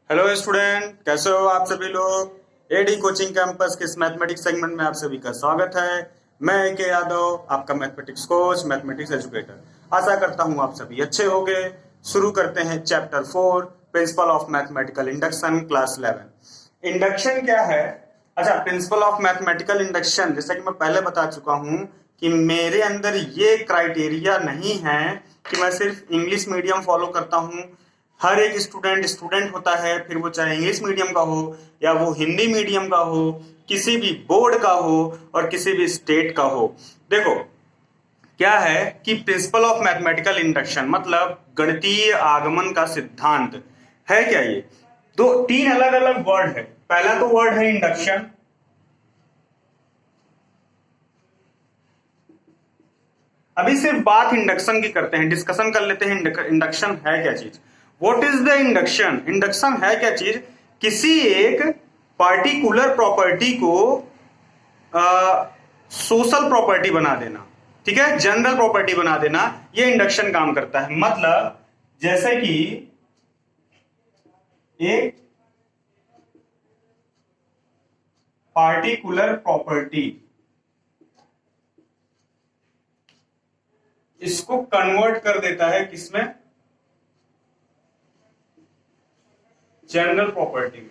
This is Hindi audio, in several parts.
हेलो स्टूडेंट, कैसे हो आप सभी लोग। एडी कोचिंग कैंपस के इस मैथमेटिक्स सेगमेंट में आप सभी का स्वागत है। मैं के यादव, आपका मैथमेटिक्स कोच, मैथमेटिक्स एजुकेटर। आशा करता हूँ आप सभी अच्छे होंगे। शुरू करते हैं chapter 4, principle of mathematical induction, class 11। Induction क्या है? अच्छा, प्रिंसिपल ऑफ मैथमेटिकल इंडक्शन, जैसा कि मैं पहले बता चुका हूँ कि मेरे अंदर ये क्राइटेरिया नहीं है कि मैं सिर्फ इंग्लिश मीडियम फॉलो करता हूँ। हर एक स्टूडेंट स्टूडेंट होता है, फिर वो चाहे इंग्लिश मीडियम का हो या वो हिंदी मीडियम का हो, किसी भी बोर्ड का हो और किसी भी स्टेट का हो। देखो क्या है कि प्रिंसिपल ऑफ मैथमेटिकल इंडक्शन मतलब गणितीय आगमन का सिद्धांत है। क्या ये दो तीन अलग अलग वर्ड है। पहला तो वर्ड है इंडक्शन। अभी सिर्फ बात इंडक्शन की करते हैं, डिस्कशन कर लेते हैं इंडक्शन है क्या चीज। What is the induction? Induction है क्या चीज? किसी एक पार्टिकुलर प्रॉपर्टी को सोशल प्रॉपर्टी बना देना, ठीक है, जनरल प्रॉपर्टी बना देना, ये इंडक्शन काम करता है। मतलब जैसे कि एक पार्टिकुलर प्रॉपर्टी, इसको कन्वर्ट कर देता है किसमें? जनरल प्रॉपर्टी में।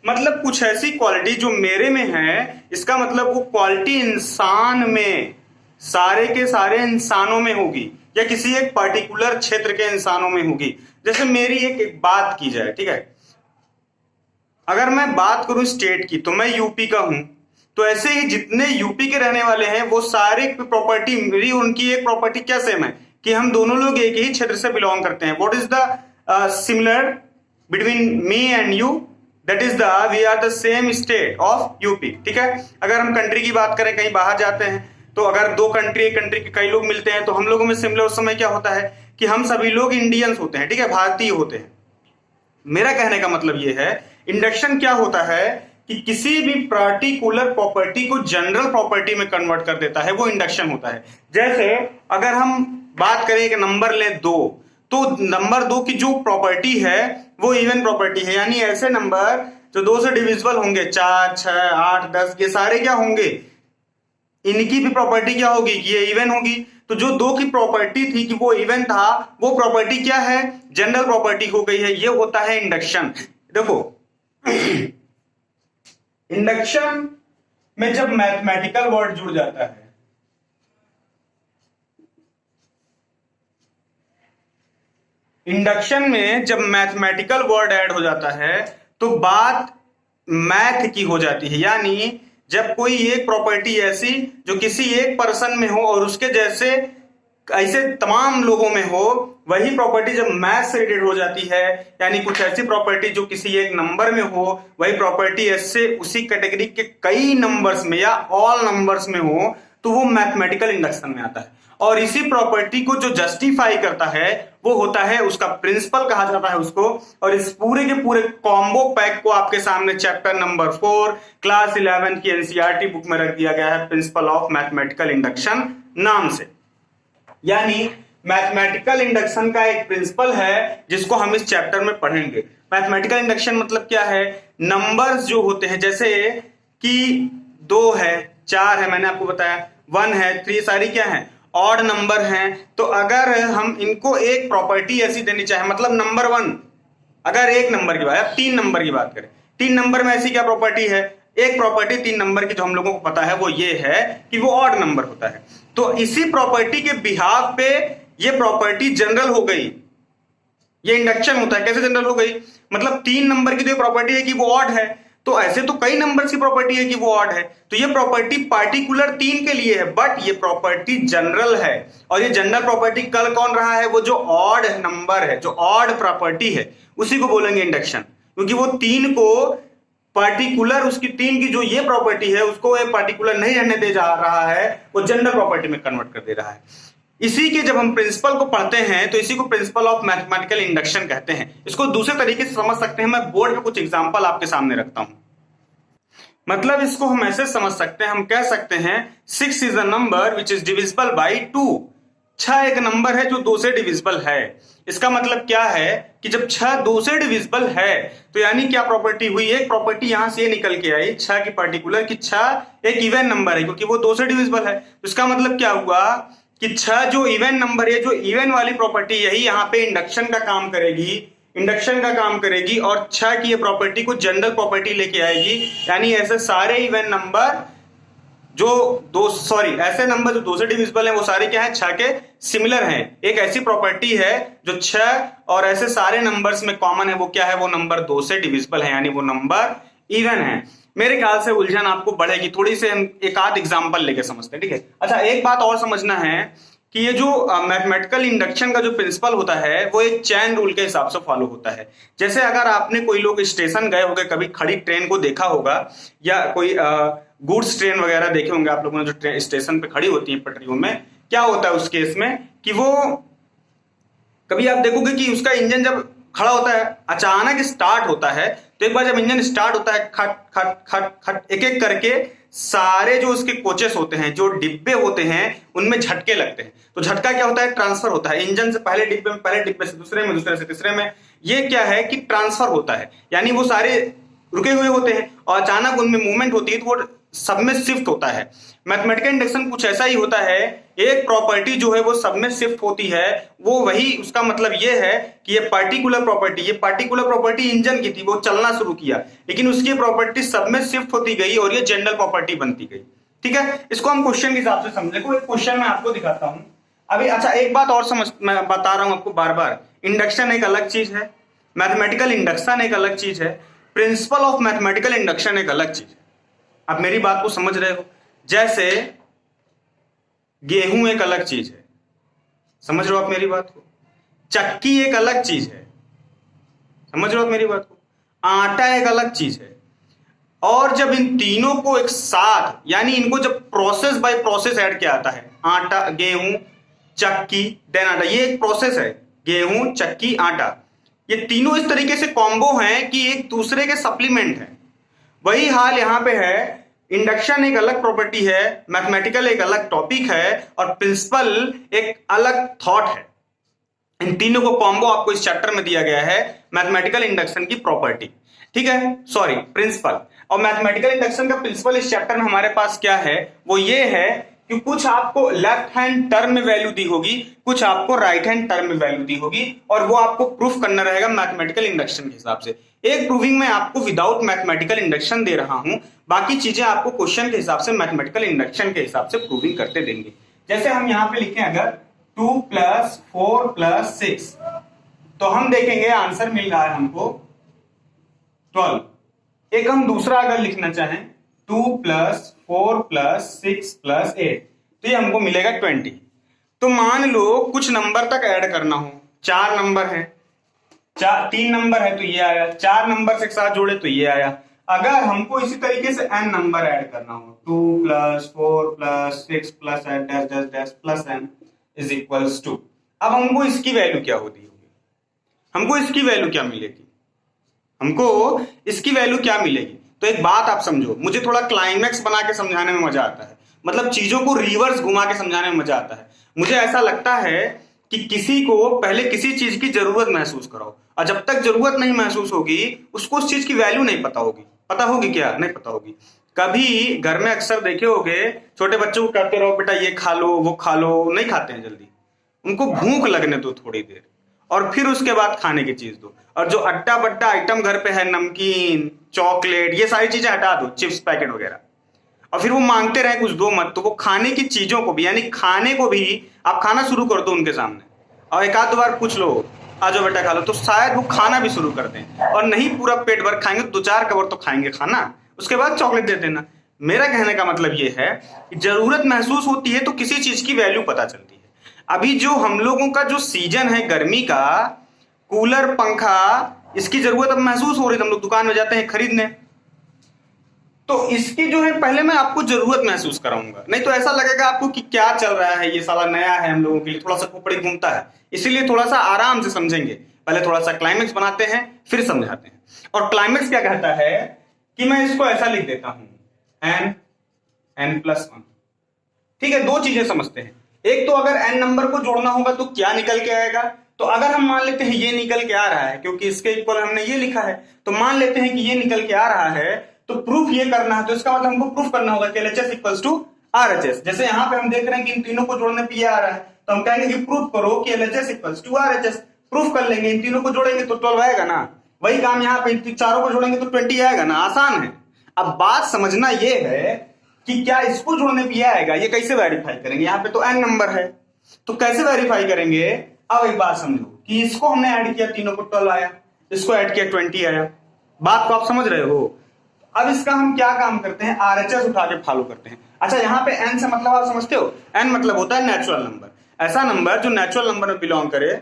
मतलब कुछ ऐसी क्वालिटी जो मेरे में है, इसका मतलब वो क्वालिटी इंसान में, सारे के सारे इंसानों में होगी या किसी एक पर्टिकुलर क्षेत्र के इंसानों में होगी। जैसे मेरी एक बात की जाए, ठीक है, अगर मैं बात करूं स्टेट की तो मैं यूपी का हूं, तो ऐसे ही जितने यूपी के रहने वाले हैं वो सारे प्रॉपर्टी मेरी, उनकी एक प्रॉपर्टी क्या सेम है कि हम दोनों लोग एक ही क्षेत्र से बिलोंग करते हैं। What is the similar between me and you? That is the we are the same state of UP. ठीक है, अगर हम कंट्री की बात करें, कहीं बाहर जाते हैं तो अगर दो कंट्री, एक कंट्री के कई लोग मिलते हैं तो हम लोगों में सिमिलर उस समय क्या होता है कि हम सभी लोग इंडियंस होते हैं, ठीक है, भारतीय होते हैं। मेरा कहने का मतलब यह है, इंडक्शन क्या होता है कि किसी भी पार्टिकुलर प्रॉपर्टी को जनरल प्रॉपर्टी में कन्वर्ट कर देता है, वो इंडक्शन होता है। जैसे अगर हम बात करें कि नंबर ले 2, तो नंबर 2 की जो प्रॉपर्टी है वो इवन प्रॉपर्टी है, यानी ऐसे नंबर जो 2 से डिविजिबल होंगे, 4, 6, 8, 10, ये सारे क्या होंगे, इनकी भी प्रॉपर्टी क्या होगी कि ये इवन होगी। तो जो 2 की प्रॉपर्टी थी कि वो इवन था, वो प्रॉपर्टी क्या है, जनरल प्रॉपर्टी हो गई है। ये होता है इंडक्शन। देखो इंडक्शन में जब मैथमेटिकल वर्ड जुड़ जाता है, इंडक्शन में जब मैथमेटिकल वर्ड ऐड हो जाता है तो बात मैथ की हो जाती है। यानी जब कोई एक प्रॉपर्टी ऐसी जो किसी एक पर्सन में हो और उसके जैसे ऐसे तमाम लोगों में हो, वही प्रॉपर्टी जब मैथ से रिलेटेड हो जाती है, यानी कुछ ऐसी प्रॉपर्टी जो किसी एक नंबर में हो, वही प्रॉपर्टी ऐसे उसी कैटेगरी के कई नंबर्स में या ऑल नंबर्स में हो, तो वो मैथमेटिकल इंडक्शन में आता है। और इसी प्रॉपर्टी को जो जस्टिफाई करता है वो होता है, उसका प्रिंसिपल कहा जाता है उसको। और इस पूरे के पूरे कॉम्बो पैक को आपके सामने चैप्टर नंबर 4 क्लास 11 की एनसीईआरटी बुक में रख दिया गया है, प्रिंसिपल ऑफ मैथमेटिकल इंडक्शन नाम से। यानी मैथमेटिकल इंडक्शन का एक प्रिंसिपल है जिसको हम इस चैप्टर में पढ़ेंगे। मैथमेटिकल इंडक्शन मतलब क्या है, नंबर्स जो होते हैं, जैसे कि 2 है, 4 है, मैंने आपको बताया, 1 है, 3, सारी क्या है, ऑड नंबर हैं। तो अगर हम इनको एक प्रॉपर्टी ऐसी देनी चाहे, मतलब नंबर 1 अगर एक नंबर की बात, 3 नंबर की बात करें, 3 नंबर में ऐसी क्या प्रॉपर्टी है, एक प्रॉपर्टी 3 नंबर की जो हम लोगों को पता है वो ये है कि वो ऑड नंबर होता है। तो इसी प्रॉपर्टी के बिहाफ पे ये प्रॉपर्टी जनरल हो गई, ये इंडक्शन होता है। कैसे जनरल हो गई? मतलब 3 नंबर की जो प्रॉपर्टी है कि वो ऑड है, तो ऐसे तो कई नंबर्स की प्रॉपर्टी है कि वो ऑड है, तो ये प्रॉपर्टी पार्टिकुलर 3 के लिए है, बट ये प्रॉपर्टी जनरल है। और ये जनरल प्रॉपर्टी कल कौन रहा है, वो जो ऑड नंबर है, जो ऑड प्रॉपर्टी है, उसी को बोलेंगे इंडक्शन। क्योंकि वो 3 को पार्टिकुलर, उसकी 3 की जो ये प्रॉपर्टी है उसको ये पार्टिकुलर नहीं रहने दे जा रहा है, वो जनरल प्रॉपर्टी में कन्वर्ट कर दे रहा है। इसी के जब हम प्रिंसिपल को पढ़ते हैं तो इसी को प्रिंसिपल ऑफ मैथमेटिकल इंडक्शन कहते हैं। इसको दूसरे तरीके से समझ सकते हैं, मैं बोर्ड पे कुछ एग्जांपल आपके सामने रखता हूं। मतलब इसको हम ऐसे समझ सकते हैं, हम कह सकते हैं 6 is a number which is divisible by 2। 6 एक नंबर है जो 2 से डिविजिबल है। इसका मतलब क्या है कि जब 6 2 से डिविजिबल है तो यानी क्या प्रॉपर्टी हुई, एक प्रॉपर्टी यहां से निकल के आई 6 की पर्टिकुलर कि 6 एक इवन नंबर है क्योंकि वो 2 से डिविजिबल है। तो इसका मतलब क्या हुआ कि 6 जो इवन नंबर है, जो इवन वाली प्रॉपर्टी यही यहाँ पे इंडक्शन का काम करेगी, इंडक्शन का काम करेगी और 6 की ये प्रॉपर्टी को जनरल प्रॉपर्टी लेके आएगी। यानी ऐसे सारे इवन नंबर जो ऐसे नंबर जो 2 से डिविजिबल है वो सारे क्या है 6 के सिमिलर हैं। एक ऐसी प्रॉपर्टी है जो 6 और ऐसे सारे नंबर्स में कॉमन है, वो क्या है, वो नंबर 2 से डिविजिबल है, यानी वो नंबर इवन है। मेरे ख्याल से उलझन आपको बढ़ेगी थोड़ी से, हम एक आध एग्जांपल लेके समझते हैं, ठीक है। अच्छा, एक बात और समझना है कि ये जो मैथमेटिकल इंडक्शन का जो प्रिंसिपल होता है वो एक चैन रूल के हिसाब से फॉलो होता है। जैसे अगर आपने कोई लोग स्टेशन गए होंगे, कभी खड़ी ट्रेन को देखा होगा या कोई गुड्स ट्रेन वगैरह देखे होंगे आप लोगों ने, जो स्टेशन पे खड़ी होती है पटरियों में, क्या होता है उस केस में कि वो कभी आप देखोगे कि उसका इंजन जब खड़ा होता है अचानक स्टार्ट होता है, तो एक बार जब इंजन स्टार्ट होता है खट खट खट खट एक एक करके सारे जो उसके कोचेस होते हैं, जो डिब्बे होते हैं, उनमें झटके लगते हैं। तो झटका क्या होता है, ट्रांसफर होता है इंजन से पहले डिब्बे में, पहले डिब्बे से दूसरे में, दूसरे से तीसरे में। ये क्या है कि ट्रांसफर होता है, यानी वो सारे रुके हुए होते हैं और अचानक उनमें मूवमेंट होती है तो वो सब में शिफ्ट होता है। मैथमेटिकल इंडक्शन कुछ ऐसा ही होता है, एक प्रॉपर्टी जो है वो सब में शिफ्ट होती है, वो वही उसका मतलब ये है कि ये पर्टिकुलर प्रॉपर्टी इंजन की थी, वो चलना शुरू किया, लेकिन उसकी प्रॉपर्टी सब में शिफ्ट होती गई और ये जनरल प्रॉपर्टी बनती गई। ठीक है, इसको हम क्वेश्चन के हिसाब से समझे। को एक क्वेश्चन मैं आपको दिखाता हूं अभी। अच्छा, एक बात और समझ, मैं बता रहा हूं आपको बार बार, इंडक्शन एक अलग चीज है, मैथमेटिकल इंडक्शन एक अलग चीज है, प्रिंसिपल ऑफ मैथमेटिकल इंडक्शन एक अलग चीज है। आप मेरी बात को समझ रहे हो? जैसे गेहूं एक अलग चीज है, समझ रहे हो आप मेरी बात को? चक्की एक अलग चीज है, समझ रहे हो आप मेरी बात को? आटा एक अलग चीज है। और जब इन तीनों को एक साथ, यानी इनको जब प्रोसेस बाय प्रोसेस ऐड किया जाता है, आटा, गेहूं, चक्की, देन आटा, ये एक प्रोसेस है, गेहूं, चक्की, आटा, ये तीनों इस तरीके से कॉम्बो हैं कि एक दूसरे के सप्लीमेंट है। वही हाल यहां पे है, इंडक्शन एक अलग प्रॉपर्टी है, मैथमेटिकल एक अलग टॉपिक है और प्रिंसिपल एक अलग थॉट है। इन तीनों को कॉम्बो आपको इस चैप्टर में दिया गया है, मैथमेटिकल इंडक्शन की प्रॉपर्टी, ठीक है, सॉरी प्रिंसिपल। और मैथमेटिकल इंडक्शन का प्रिंसिपल इस चैप्टर में हमारे पास क्या है, वो ये है कि कुछ आपको लेफ्ट हैंड टर्म में वैल्यू दी होगी, कुछ आपको राइट हैंड टर्म में वैल्यू दी होगी, और वो आपको प्रूफ करना रहेगा मैथमेटिकल इंडक्शन के हिसाब से। एक प्रूविंग में आपको विदाउट मैथमेटिकल इंडक्शन दे रहा हूं, बाकी चीजें आपको क्वेश्चन के हिसाब से मैथमेटिकल इंडक्शन के हिसाब से प्रूविंग करते देंगे। जैसे हम यहां पे लिखें अगर 2 + 4 + 6, तो हम देखेंगे आंसर मिल रहा है हमको 12। एक हम दूसरा अगर लिखना चाहें 2 + 4 + 6 + 8, तो ये हमको मिलेगा 20। तो मान लो कुछ नंबर तक ऐड करना हो, 4 नंबर है, 3 नंबर है तो ये आया, 4 नंबर से एक साथ जोड़े तो ये आया। अगर हमको इसी तरीके से n नंबर ऐड करना हो, 2 + 4 + 6 + 8 dash dash dash plus n = 2। अब हमको इसकी वैल्यू क्या होती होगी, हमको इसकी वैल्यू क्या मिलेगी, हमको इसकी वैल्यू क्या मिलेगी? तो एक बात आप समझो, मुझे थोड़ा क्लाइमैक्स बना के समझाने में मजा आता है, मतलब चीजों को रिवर्स घुमा के समझाने में मजा आता है। मुझे ऐसा लगता है कि किसी को पहले किसी चीज की जरूरत महसूस कराओ, और जब तक जरूरत नहीं महसूस होगी उसको उस चीज की वैल्यू नहीं पता होगी। पता होगी क्या? नहीं पता होगी। कभी घर में अक्सर देखे होगे, छोटे बच्चों को कहते रहो बेटा ये खा लो वो खा लो, नहीं खाते हैं जल्दी, उनको भूख लगने दो थोड़ी देर, और फिर उसके बाद खाने की चीज दो। और जो अट्टा बट्टा आइटम घर पे है, नमकीन, चॉकलेट, ये सारी चीजें हटा दो, चिप्स पैकेट वगैरह, और फिर वो मांगते रहे कुछ दो मत, तो वो खाने की चीजों को भी, यानी खाने को भी आप खाना शुरू कर दो उनके सामने, और एक आध बार पूछ लो आ जाओ बेटा खा लो, तो शायद वो खाना भी शुरू कर दें। और नहीं पूरा पेट भर खाएंगे, 2-4 कवर तो खाएंगे खाना, उसके बाद चॉकलेट दे देना। मेरा कहने का मतलब ये है कि जरूरत महसूस होती है तो किसी चीज की वैल्यू पता चलती है। अभी जो हम लोगों का जो सीजन है गर्मी का, कूलर, पंखा, इसकी जरूरत अब महसूस हो रही है, हम लोग दुकान में जाते हैं खरीदने, तो इसकी जो है पहले मैं आपको जरूरत महसूस कराऊंगा, नहीं तो ऐसा लगेगा आपको कि क्या चल रहा है, ये साला नया है हम लोगों के लिए, थोड़ा सा खोपड़ी घूमता है, इसीलिए थोड़ा सा आराम से समझेंगे। पहले थोड़ा सा क्लाइमेक्स बनाते हैं फिर समझाते हैं। और क्लाइमेक्स क्या कहता है कि मैं इसको ऐसा लिख देता हूं n+1। ठीक है, दो चीजें समझते हैं। एक तो अगर n नंबर को जोड़ना होगा तो क्या निकल के आएगा, तो अगर हम मान लेते हैं ये निकल के आ रहा है, क्योंकि इसके इक्वल हमने ये लिखा है, तो मान लेते हैं कि ये निकल के आ रहा है, तो प्रूफ ये करना है, तो इसका मतलब हमको प्रूफ करना होगा कि LHS इक्वल्स टू RHS। जैसे यहाँ पे हम देख रहे हैं कि इन तीनों को जोड़ने पे ये आ रहा है, तो हम कहेंगे कि प्रूफ करो कि LHS equals to RHS। Proof कर लेंगे, इन तीनों को जोड़ेंगे तो 12 आएगा ना, वही काम यहाँ पे चारों को जोड़ेंगे तो 20 आएगा ना, आसान है। अब बात समझना ये है कि क्या इसको जोड़ने पे ये आएगा, ये कैसे वेरीफाई करेंगे, यहाँ पे तो n नंबर है, तो कैसे वेरीफाई करेंगे। अब एक बात समझो कि इसको हमने ऐड किया, तीनों को 12 आया, इसको ऐड किया 20 आया, बात को आप समझ रहे हो। अब इसका हम क्या काम करते हैं, RHS उठा के फॉलो करते हैं। अच्छा, यहाँ पे n से मतलब आप समझते हो, n मतलब होता है नेचुरल नंबर, ऐसा नंबर जो नेचुरल नंबर में बिलोंग करे।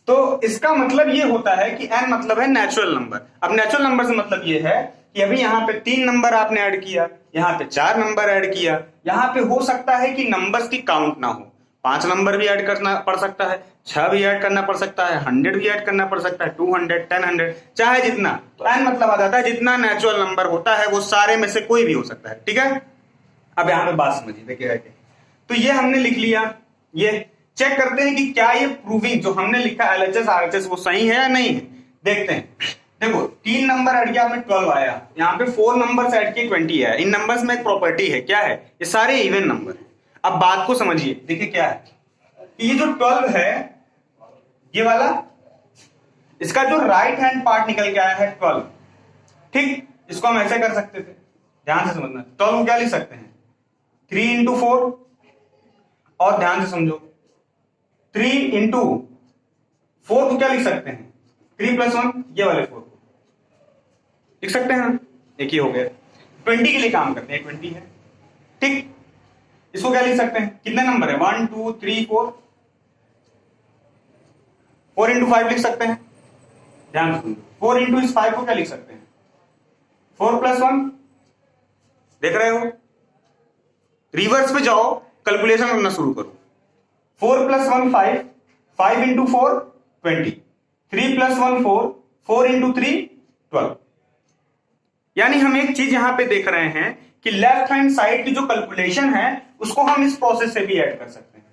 तो इसका मतलब ये होता है कि n मतलब है नेचुरल नंबर। अब नेचुरल नंबर से मतलब ये है कि अभी यहाँ पे 3 नंबर आपने ऐड किया, यहाँ पे 4 नंबर ऐड किया, यहाँ पे हो सकता है कि नंबर्स की काउंट ना हो, 5 नंबर भी ऐड करना पड़ सकता है, 6 भी ऐड करना पड़ सकता है, 100 भी ऐड करना पड़ सकता है, 200, 1000, चाहे जितना। तो n मतलब आ जाता है जितना नेचुरल नंबर होता है वो सारे में से कोई भी हो सकता है, ठीक है। अब यहाँ पे बात समझिए, देखिए तो ये हमने लिख लिया, ये चेक करते हैं कि क्या ये प्रूविंग जो हमने लिखा LHS RHS वो सही है या नहीं है, देखते हैं। देखो 3 नंबर ऐड किया आपने 12 आया, यहाँ पे 4 नंबर ऐड किए 20 आया। इन नंबर्स में एक प्रॉपर्टी है, क्या है, ये सारे इवन नंबर है। अब बात को समझिए, देखिए क्या है, ये जो 12 है ये वाला, इसका जो राइट हैंड पार्ट निकल के आया है 12, ठीक। इसको हम ऐसे कर सकते थे, ध्यान से समझना। 12 क्या लिख सकते हैं, 3 इंटू 4, और ध्यान से समझो 3 इंटू 4 को क्या लिख सकते हैं, 3 प्लस 1, ये वाले 4 को लिख सकते हैं, एक ही हो गया। 20 के लिए काम करते हैं, 20 है, ठीक। इसको क्या लिख सकते हैं, कितने नंबर है, 1 2 3 4, 4 इंटू 5 लिख सकते हैं, ध्यान से सुनो। 4 इंटू इस 5 को क्या लिख सकते हैं, 4 प्लस 1, देख रहे हो, रिवर्स पे जाओ, कैलकुलेशन करना शुरू करो। 4 प्लस 1 5, 5 इंटू 4 20, 3 प्लस 1 4, 4 इंटू 3 12। यानी हम एक चीज यहां पे देख रहे हैं कि लेफ्ट हैंड साइड की जो कैलकुलेशन है उसको हम इस प्रोसेस से भी ऐड कर सकते हैं,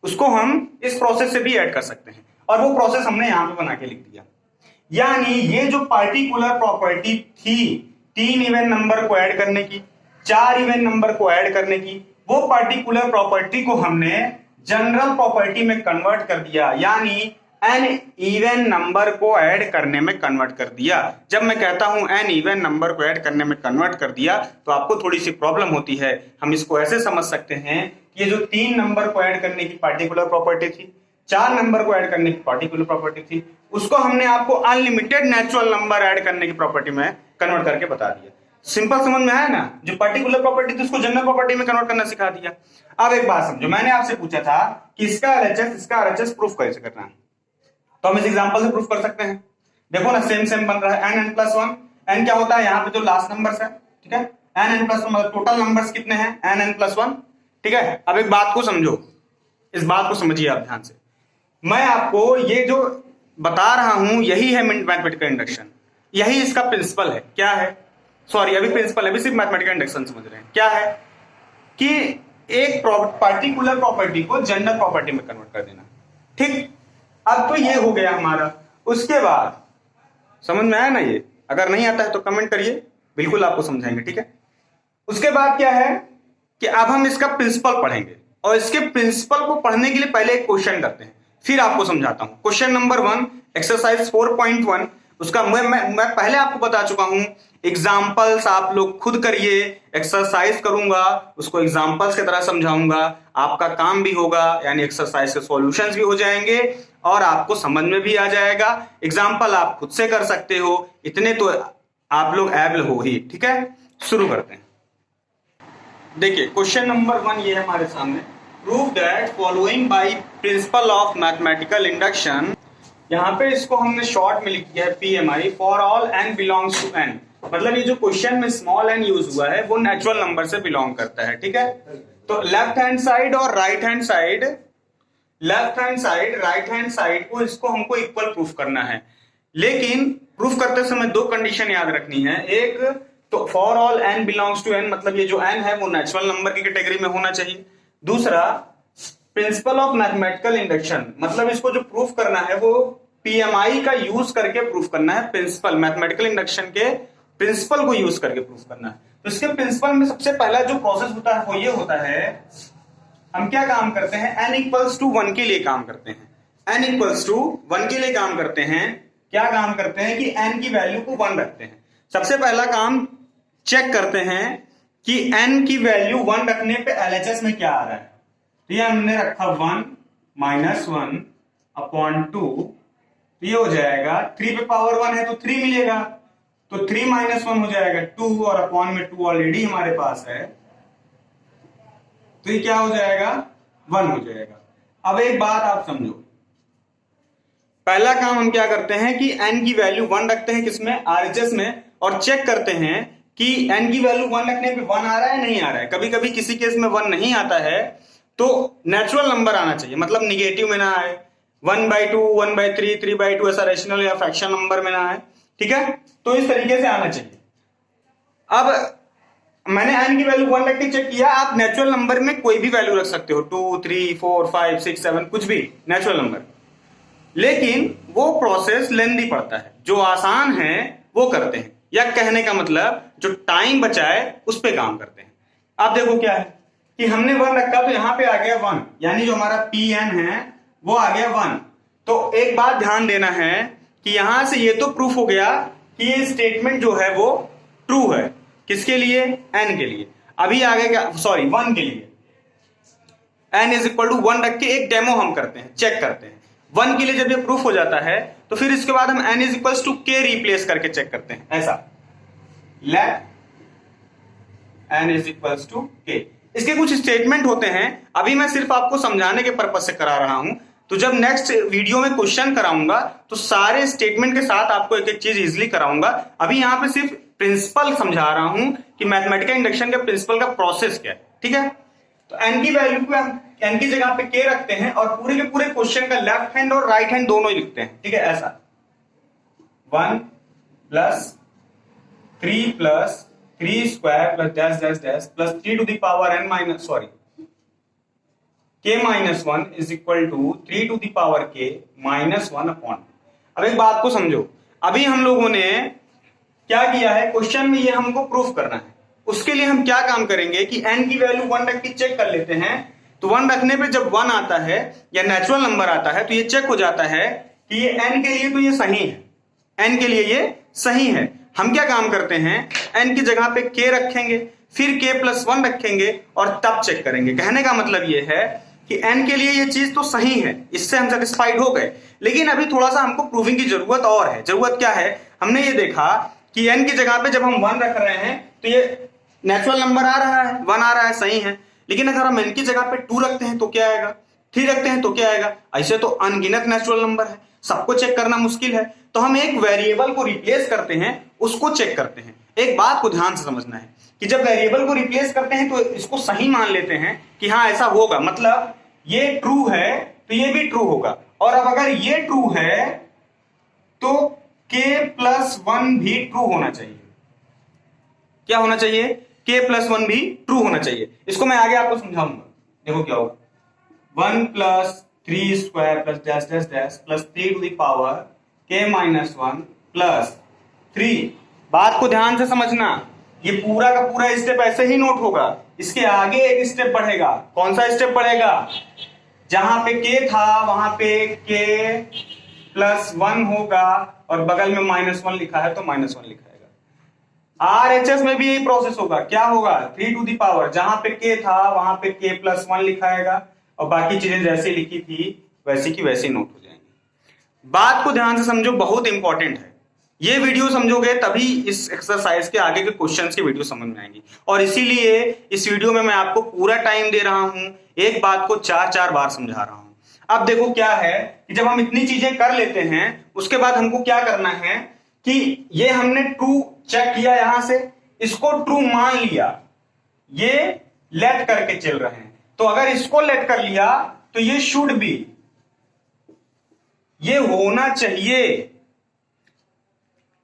उसको हम इस प्रोसेस से भी ऐड कर सकते हैं, और वो प्रोसेस हमने यहां पे बना के लिख दिया। यानी ये जो पार्टिकुलर प्रॉपर्टी थी 3 इवन नंबर को ऐड करने की, 4 इवन नंबर को ऐड करने की, वो पार्टिकुलर प्रॉपर्टी को हमने जनरल प्रॉपर्टी में कन्वर्ट कर दिया, यानी n इवन नंबर को ऐड करने में कन्वर्ट कर दिया। जब मैं कहता हूं n इवन नंबर को ऐड करने में कन्वर्ट कर दिया, तो आपको थोड़ी सी प्रॉब्लम होती है। हम इसको ऐसे समझ सकते हैं कि ये जो 3 नंबर को ऐड करने की पार्टिकुलर प्रॉपर्टी थी, 4 नंबर को ऐड करने की पार्टिकुलर प्रॉपर्टी थी, उसको हमने आपको अनलिमिटेड नेचुरल नंबर ऐड करने की प्रॉपर्टी में कन्वर्ट करके बता दिया। सिंपल समझ में आया ना, जो पर्टिकुलर प्रॉपर्टी थी उसको जनरल प्रॉपर्टी में कन्वर्ट करना सिखा दिया। अब एक बात समझो, मैंने आपसे पूछा था कि इसका LHS इसका RHS प्रूफ कैसे करना है, तो हम इस एग्जांपल से प्रूफ कर सकते हैं। देखो ना, सेम सेम बन रहा है, n प्लस 1, n क्या होता है, यहाँ पे जो लास्ट नंबर्स है, ठीक है, n प्लस 1 मतलब टोटल नंबर्स कितने हैं, n प्लस 1, ठीक है। अब एक बात को समझो, इस बात को समझिए आप ध्यान से, मैं आपको ये जो बता रहा हूं यही है मैथमेटिकल इंडक्शन, यही इसका प्रिंसिपल है। क्या है, सॉरी अभी प्रिंसिपल, अभी सिर्फ मैथमेटिकल इंडक्शन समझ रहे हैं। क्या है कि एक पार्टिकुलर प्रॉपर्टी को जनरल प्रॉपर्टी में कन्वर्ट कर देना, ठीक। अब तो ये हो गया हमारा, उसके बाद समझ में आया ना ये, अगर नहीं आता है तो कमेंट करिए, बिल्कुल आपको समझाएंगे, ठीक है। उसके बाद क्या है कि अब हम इसका प्रिंसिपल पढ़ेंगे, और इसके प्रिंसिपल को पढ़ने के लिए पहले एक क्वेश्चन करते हैं, फिर आपको समझाता हूं। क्वेश्चन नंबर 1 एक्सरसाइज 4.1, उसका मैं पहले आपको बता चुका हूं, एग्जाम्पल्स आप लोग खुद करिए, एक्सरसाइज करूंगा उसको एग्जाम्पल्स की तरह समझाऊंगा, आपका काम भी होगा, यानी एक्सरसाइज के सॉल्यूशंस भी हो जाएंगे और आपको समझ में भी आ जाएगा। एग्जाम्पल आप खुद से कर सकते हो, इतने तो आप लोग एबल हो ही, ठीक है। शुरू करते हैं। देखिए क्वेश्चन नंबर 1 ये है हमारे सामने, prove that following by principle of mathematical induction. यहाँ पे इसको हमने शॉर्ट में लिख दिया है PMI, for all n belongs to n, मतलब ये जो क्वेश्चन में स्मॉल n यूज हुआ है वो नेचुरल नंबर से बिलोंग करता है, ठीक है। तो लेफ्ट हैंड साइड और right hand side, left hand side right hand side को इसको हमको इक्वल प्रूफ करना है, लेकिन प्रूफ करते समय 2 कंडीशन याद रखनी है। एक तो for all n belongs to n, मतलब ये जो n है वो नेचुरल नंबर की कैटेगरी में होना चाहिए। दूसरा, प्रिंसिपल ऑफ मैथमेटिकल इंडक्शन, मतलब इसको जो प्रूफ करना है वो पीएमआई का यूज करके प्रूफ करना है। प्रिंसिपल मैथमेटिकल इंडक्शन के प्रिंसिपल को यूज करके प्रूफ करना है। तो इसके प्रिंसिपल में सबसे पहला जो प्रोसेस होता है वो ये होता है, हम क्या काम करते हैं, n इक्वल्स टू 1 के लिए काम करते हैं। n इक्वल्स टू 1 के लिए काम करते हैं। क्या काम करते हैं कि n की वैल्यू को 1 रखते हैं। सबसे पहला काम चेक करते हैं कि n की वैल्यू 1 रखने पे LHS में क्या आ रहा है। तो ये हमने रखा 1 माइनस 1 अपॉन 2, ये हो जाएगा 3 पे पावर 1 है तो 3 मिलेगा, तो 3 माइनस 1 हो जाएगा 2, और अपॉन में 2 ऑलरेडी हमारे पास है, तो ये क्या हो जाएगा 1 हो जाएगा। अब एक बात आप समझो, पहला काम हम क्या करते हैं कि n की वैल्यू 1 रखते हैं किसमें, RHS में, और चेक करते हैं कि n की वैल्यू 1 रखने पे 1 आ रहा है नहीं आ रहा है। कभी कभी किसी केस में 1 नहीं आता है तो नेचुरल नंबर आना चाहिए, मतलब निगेटिव में ना आए, 1/2 1/3 3/2 ऐसा रेशनल या फ्रैक्शन नंबर में ना आए, ठीक है। तो इस तरीके से आना चाहिए। अब मैंने n की वैल्यू 1 रख के चेक किया, आप नेचुरल नंबर में कोई भी वैल्यू रख सकते हो, 2 3 4 5 6 7 कुछ भी नेचुरल नंबर, लेकिन वो प्रोसेस लेंदी पड़ता है। जो आसान है वो करते हैं, या कहने का मतलब जो टाइम बचाए उस पे काम करते हैं। अब देखो क्या है कि हमने 1 रखा तो यहां पे आ गया 1, यानी जो हमारा Pn है वो आ गया 1। तो एक बात ध्यान देना है कि यहां से ये तो प्रूफ हो गया कि ये स्टेटमेंट जो है वो ट्रू है। किसके लिए, n के लिए। अभी आगे क्या, सॉरी 1 के लिए, n इज इक्वल टू 1 रख के एक डेमो हम करते हैं, चेक करते हैं। 1 के लिए जब ये प्रूफ हो जाता है तो फिर इसके बाद हम n is equal to k replace करके चेक करते हैं। ऐसा let n is equal to k। इसके कुछ स्टेटमेंट होते हैं, अभी मैं सिर्फ आपको समझाने के पर्पज से करा रहा हूं, तो जब नेक्स्ट वीडियो में क्वेश्चन कराऊंगा तो सारे स्टेटमेंट के साथ आपको एक एक चीज इजिली कराऊंगा। अभी यहां पे सिर्फ प्रिंसिपल समझा रहा हूं कि मैथमेटिकल इंडक्शन के प्रिंसिपल का प्रोसेस क्या है, ठीक है। तो n की वैल्यू को n की जगह पे k रखते हैं और पूरे के पूरे क्वेश्चन का लेफ्ट हैंड और राइट हैंड दोनों ही लिखते हैं, ठीक है। ऐसा 1 plus 3 plus 3 square plus dash dash dash plus 3 to the power n minus k minus 1 is equal to 3 to the power k minus 1 upon. अब एक बात को समझो, अभी हम लोगों ने क्या किया है, क्वेश्चन में ये हमको प्रूफ करना है। उसके लिए हम क्या काम करेंगे कि n की वैल्यू 1 रख के चेक कर लेते हैं। तो 1 रखने पे जब 1 आता है या नेचुरल नंबर आता है तो ये चेक हो जाता है कि ये n के लिए तो ये सही है, n के लिए ये सही है। हम क्या काम करते हैं, n की जगह पे k रखेंगे, फिर k प्लस 1 रखेंगे और तब चेक करेंगे। कहने का मतलब ये है कि n के लिए ये चीज तो सही है, इससे हम सेटिस्फाइड हो गए, लेकिन अभी थोड़ा सा हमको प्रूविंग की जरूरत और है। जरूरत क्या है, हमने ये देखा कि n की जगह पे जब हम 1 रख रहे हैं तो ये नेचुरल नंबर आ रहा है, 1 आ रहा है, सही है। लेकिन अगर हम n की जगह पे 2 रखते हैं तो क्या आएगा, 3 रखते हैं तो क्या आएगा। ऐसे तो अनगिनत नेचुरल नंबर है, सबको चेक करना मुश्किल है। तो हम एक वेरिएबल को रिप्लेस करते हैं, उसको चेक करते हैं। एक बात को ध्यान से समझना है कि जब वेरिएबल को रिप्लेस करते हैं तो इसको सही मान लेते हैं कि हाँ ऐसा होगा, मतलब ये ट्रू है तो ये भी ट्रू होगा। और अब अगर ये ट्रू है तो k प्लस 1 भी ट्रू होना चाहिए। क्या होना चाहिए, k प्लस 1 भी ट्रू होना चाहिए। इसको मैं आगे आपको समझाऊंगा, देखो क्या होगा। 1 plus 3 square plus dash dash dash plus 3 to the power k minus 1 plus 3। बात को ध्यान से समझना, ये पूरा का पूरा स्टेप ऐसे ही नोट होगा, इसके आगे एक स्टेप बढ़ेगा। कौन सा स्टेप बढ़ेगा, जहां पे k था वहां पे k प्लस 1 होगा और बगल में -1 लिखा है तो -1 लिखाएगा। RHS में भी यही प्रोसेस होगा। क्या होगा, 3 टू द पावर, जहां पे k था वहां पे k प्लस 1 लिखाएगा और बाकी चीजें जैसे लिखी थी वैसी की वैसी नोट हो जाएंगी। बात को ध्यान से समझो, बहुत इंपॉर्टेंट है। ये वीडियो समझोगे तभी इस एक्सरसाइज के आगे के क्वेश्चंस की वीडियो समझ में आएंगी। और इसीलिए इस वीडियो में मैं आपको पूरा टाइम दे रहा हूं, एक बात को 4-4 बार समझा रहा हूं। अब देखो क्या है कि जब हम इतनी चीजें कर लेते हैं उसके बाद हमको क्या करना है कि ये हमने ट्रू चेक किया, यहां से इसको ट्रू मान लिया, ये लेट करके चल रहे हैं। तो अगर इसको लेट कर लिया तो ये शुड बी, ये होना चाहिए।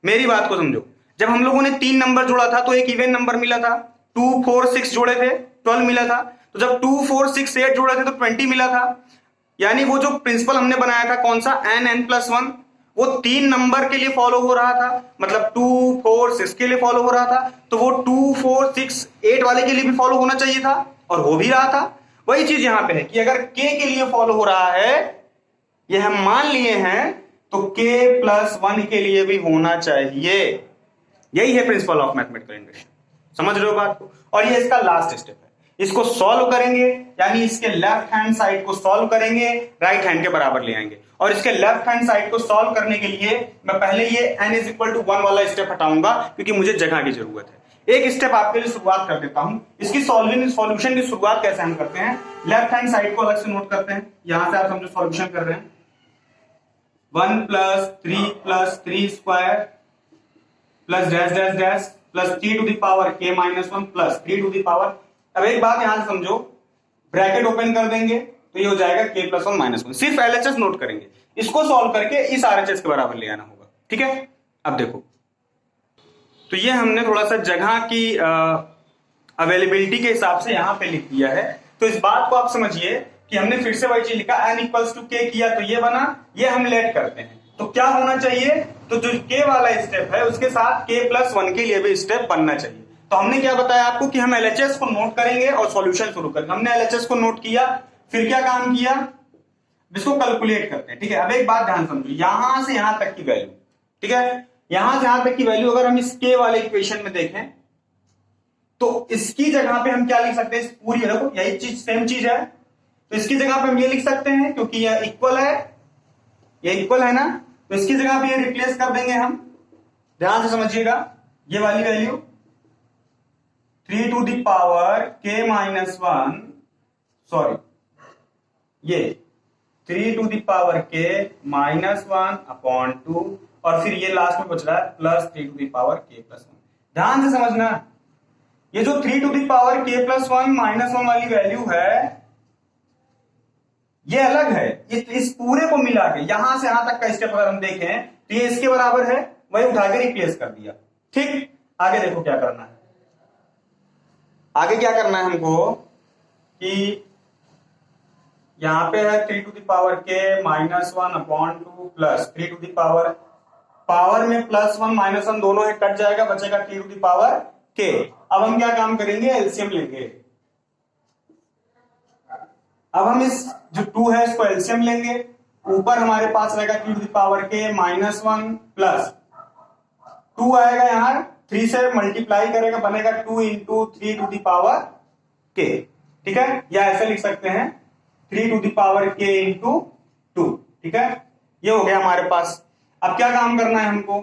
मेरी बात को समझो, जब हम लोगों ने 3 नंबर जोड़ा था तो एक इवन नंबर मिला था, 2 4 6 जोड़े थे 12 मिला था। तो जब 2 4 6 8 जोड़े थे तो 20 मिला था। यानी वो जो प्रिंसिपल हमने बनाया था कौन सा, n+1, वो 3 नंबर के लिए फॉलो हो रहा था, मतलब 2 4 6 के लिए फॉलो हो रहा था। तो वो 2 4 6 8 वाले के लिए भी फॉलो होना चाहिए था और हो भी रहा था। वही चीज यहां पे है कि अगर k के लिए फॉलो हो रहा है, ये हम मान लिए हैं, तो k+1 के लिए भी होना चाहिए। यही है प्रिंसिपल ऑफ मैथमेटिकल इंडक्शन। समझ रहे हो बात को? और ये इसका लास्ट स्टेप है। इसको सॉल्व करेंगे, यानी इसके लेफ्ट हैंड साइड को सॉल्व करेंगे, राइट हैंड के बराबर ले आएंगे। और इसके लेफ्ट हैंड साइड को सॉल्व करने के लिए मैं पहले ये n=1 वाला स्टेप हटाऊंगा, क्योंकि मुझे जगह की जरूरत है। एक स्टेप आपके लिए शुरुआत कर देता हूं। इसकी सॉल्यूशन की शुरुआत कैसे हम करते हैं, लेफ्ट हैंड साइड को अलग से नोट करते हैं। यहां से आप समझो सॉल्यूशन कर रहे हैं, 1 + 3 + 3² plus dash dash dash plus 3 to the power k-1 plus 3 to the power. अब एक बात यहां से समझो, ब्रैकेट ओपन कर देंगे तो ये हो जाएगा k+1 -1। सिर्फ LHS नोट करेंगे, इसको सॉल्व करके इस RHS के बराबर ले आना होगा। ठीक है, अब देखो, तो ये हमने थोड़ा सा जगह की अवेलेबिलिटी के हिसाब से यहां पे लिख दिया है। तो इस बात को आप समझिए कि हमने फिर से वही चीज लिखा, n=k किया तो ये बना, ये हम लेट करते हैं। तो क्या होना चाहिए, तो जो k वाला स्टेप है उसके साथ k+1 के लिए भी स्टेप बनना चाहिए। तो हमने क्या बताया आपको कि हम LHS को नोट करेंगे और सॉल्यूशन शुरू करेंगे। हमने LHS को नोट किया, फिर क्या काम किया, इसको कैलकुलेट करते हैं। ठीक है, अब एक बात ध्यान समझो, यहां से यहां तक की वैल्यू, ठीक है, यहां से यहां तक की वैल्यू अगर हम इस k वाले इक्वेशन में देखें तो इसकी जगह पे हम क्या लिख सकते हैं, इस पूरी, देखो यही चीज सेम चीज है, तो इसकी जगह पे हम ये लिख सकते हैं, क्योंकि यह इक्वल है, ये इक्वल है ना, तो इसकी जगह पे ये रिप्लेस कर देंगे हम। ध्यान से समझिएगा, ये वाली value 3 to the power k-1, sorry ये 3 टू द पावर k-1/2, और फिर ये लास्ट में बच रहा है plus 3 to the power k+1। ध्यान से समझना, ये जो 3 टू द पावर k+1 वाली वैल्यू है, ये अलग है। इस पूरे को मिला के यहां से यहां तक का स्टेप अगर हम देखें तो ये इसके बराबर है, वही उठा के रिप्लेस कर दिया। ठीक, आगे देखो क्या करना है। आगे क्या करना है हमको कि यहां पे है 3 to the power k-1/2 plus 3 to the power में +1 -1 दोनों है, कट जाएगा, बचेगा 3 टू द पावर k। अब हम क्या काम करेंगे, एलसीएम लेंगे। अब हम इस जो 2 है इसको एलसीएम लेंगे, ऊपर हमारे पास रहेगा 3 to the power k-1 plus 2 आएगा, यहां 3 से मल्टीप्लाई करेगा, बनेगा 2 × 3 टू द पावर k। ठीक है, या ऐसे लिख सकते हैं 3 टू द पावर k × 2। ठीक है, ये हो गया हमारे पास। अब क्या काम करना है हमको,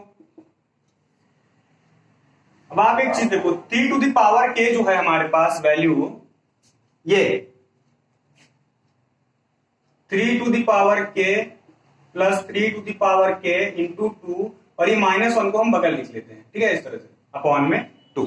अब आप एक चीज देखो, 3 टू द पावर k जो है हमारे पास वैल्यू, ये 3 to the power k plus 3 to the power k × 2, और ये -1 को हम बगल लिख लेते हैं। ठीक है, इस तरह से अपॉन में 2।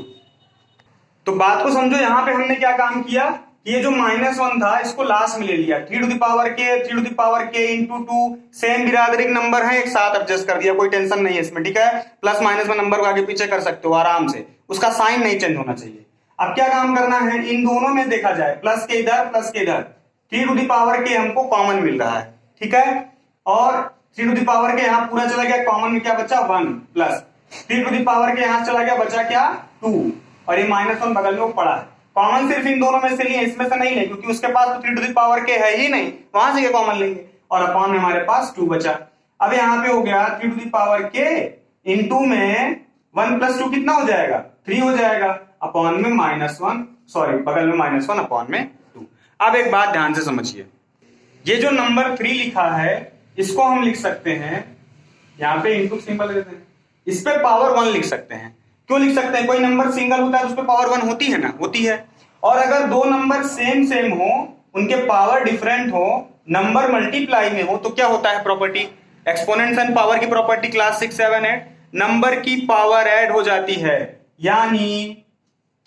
तो बात को समझो, यहां पे हमने क्या काम किया, ये जो -1 था इसको लास्ट में ले लिया, 3 to the power k, 3 to the power k × 2, same बिरादरिक नंबर है, एक साथ एडजस्ट कर दिया, कोई टेंशन नहीं है इसमें। ठीक है, प्लस माइनस में नंबर को आगे पीछे कर सकते हो आराम से, उसका साइन नहीं चेंज होना चाहिए। अब क्या काम करना है, इन दोनों में देखा जाए, प्लस के इधर प्लस के इधर, 3 टू द पावर k हमको कॉमन मिल रहा है। ठीक है, और 3 टू द पावर k यहां पूरा चला गया, कॉमन में क्या बचा 1, plus 3 to the power k यहां चला गया, बचा क्या 2, और ये -1 बगल में वो पड़ा है। कॉमन सिर्फ इन दोनों में से लिए, इसमें से नहीं ले, क्योंकि उसके पास तो 3 टू द पावर k है ही नहीं, वहां से कॉमन लेंगे, और अपॉन में हमारे पास 2 बचा। अब यहाँ पे हो गया 3 टू द पावर k × में 1 + 2 कितना हो जाएगा, 3 हो जाएगा, अपॉन में -1, सॉरी बगल में -1 अपॉन में 2। अब एक बात ध्यान से समझिए, ये जो नंबर 3 लिखा है इसको हम लिख सकते हैं, यहाँ पे इनटू सिंबल देते हैं, इस पे पावर 1 लिख सकते हैं। क्यों लिख सकते हैं, कोई नंबर सिंगल होता है तो उस पे पावर 1 होती है ना, होती है। और अगर दो नंबर सेम हो, उनके पावर डिफरेंट हो, नंबर मल्टीप्लाई में हो, तो क्या होता है प्रॉपर्टी, एक्सपोनेंट्स एंड पावर की प्रॉपर्टी क्लास 6, 7, 8, नंबर की पावर ऐड हो जाती है, यानी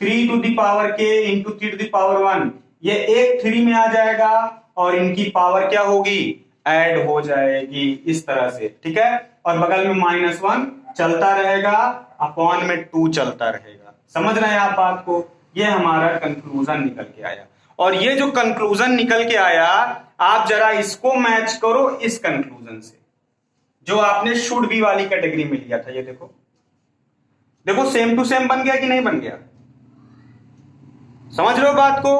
3 to the power k × 3 to the power 1, ये एक 3 में आ जाएगा और इनकी पावर क्या होगी, ऐड हो जाएगी इस तरह से। ठीक है, और बगल में -1 चलता रहेगा, अपॉन में 2 चलता रहेगा। समझ रहे हैं आप बात को? ये हमारा कंक्लूजन निकल के आया। और ये जो कंक्लूजन निकल के आया, आप जरा इसको मैच करो इस कंक्लूजन से जो आपने शुड बी वाली कैटेगरी में लिया था। ये देखो, देखो सेम टू सेम बन गया कि नहीं बन गया? समझ रहे हो बात को?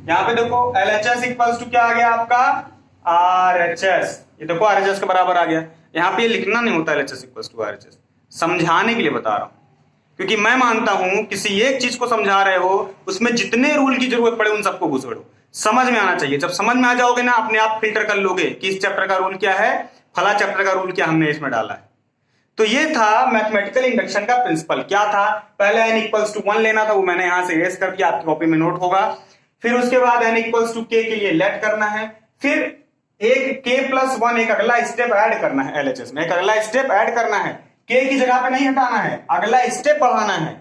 यहां पे देखो LHS इक्वल्स टू क्या आ गया आपका? RHS। ये देखो RHS के बराबर आ गया। यहां पे लिखना नहीं होता LHS इक्वल्स टू RHS, समझाने के लिए बता रहा हूं, क्योंकि मैं मानता हूं किसी एक चीज को समझा रहे हो उसमें जितने रूल की जरूरत पड़े उन सबको घुसेड़ो, समझ में आना चाहिए। जब समझ में आ जाओगे ना, अपने आप फिल्टर कर लोगे कि इस चैप्टर का रूल क्या है, फला चैप्टर का रूल क्या हमने इसमें डाला है। तो ये था मैथमेटिकल इंडक्शन का प्रिंसिपल। क्या था? पहले n इक्वल्स टू 1 लेना था, वो मैंने यहां से इरेज कर दिया, आपकी कॉपी में नोट होगा। फिर उसके बाद n इक्वल्स टू k के लिए लेट करना है, फिर एक k प्लस 1 एक अगला स्टेप ऐड करना है LHS में, एक अगला स्टेप ऐड करना है, k की जगह पे नहीं हटाना है, अगला स्टेप बढ़ाना है,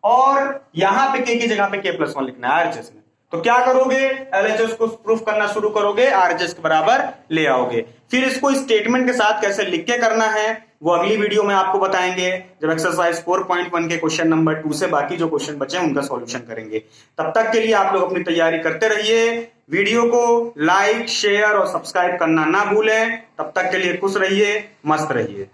और यहां पे k की जगह पे k प्लस 1 लिखना है RHS में। तो क्या करोगे? LHS को प्रूफ करना शुरू करोगे, RHS के बराबर ले आओगे। फिर इसको स्टेटमेंट के साथ कैसे लिख के करना है वो अगली वीडियो में आपको बताएंगे, जब एक्सरसाइज 4.1 के क्वेश्चन नंबर 2 से बाकी जो क्वेश्चन बचे उनका सॉल्यूशन करेंगे। तब तक के लिए आप लोग अपनी तैयारी करते रहिए। वीडियो को लाइक, शेयर और सब्सक्राइब करना ना भूलें। तब तक के लिए खुश रहिए, मस्त रहिए।